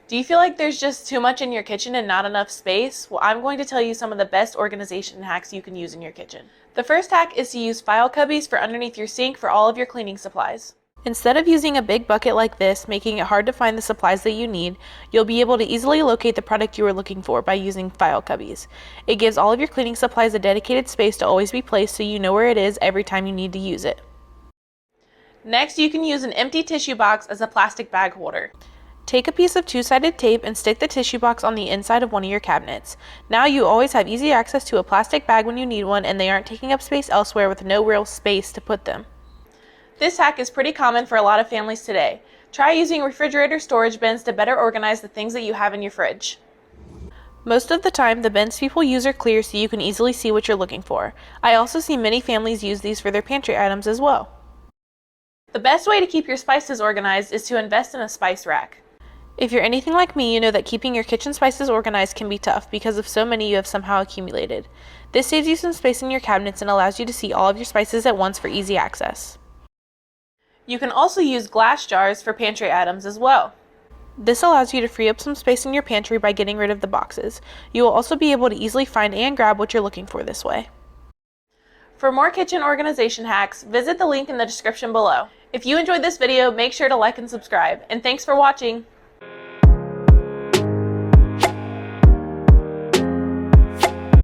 Do you feel like there's just too much in your kitchen and not enough space? Well, I'm going to tell you some of the best organization hacks you can use in your kitchen. The first hack is to use file cubbies for underneath your sink for all of your cleaning supplies. Instead of using a big bucket like this, making it hard to find the supplies that you need, you'll be able to easily locate the product you are looking for by using file cubbies. It gives all of your cleaning supplies a dedicated space to always be placed so you know where it is every time you need to use it. Next, you can use an empty tissue box as a plastic bag holder. Take a piece of two-sided tape and stick the tissue box on the inside of one of your cabinets. Now you always have easy access to a plastic bag when you need one, and they aren't taking up space elsewhere with no real space to put them. This hack is pretty common for a lot of families today. Try using refrigerator storage bins to better organize the things that you have in your fridge. Most of the time, the bins people use are clear so you can easily see what you're looking for. I also see many families use these for their pantry items as well. The best way to keep your spices organized is to invest in a spice rack. If you're anything like me, you know that keeping your kitchen spices organized can be tough because of so many you have somehow accumulated. This saves you some space in your cabinets and allows you to see all of your spices at once for easy access. You can also use glass jars for pantry items as well. This allows you to free up some space in your pantry by getting rid of the boxes. You will also be able to easily find and grab what you're looking for this way. For more kitchen organization hacks, visit the link in the description below. If you enjoyed this video, make sure to like and subscribe. And thanks for watching!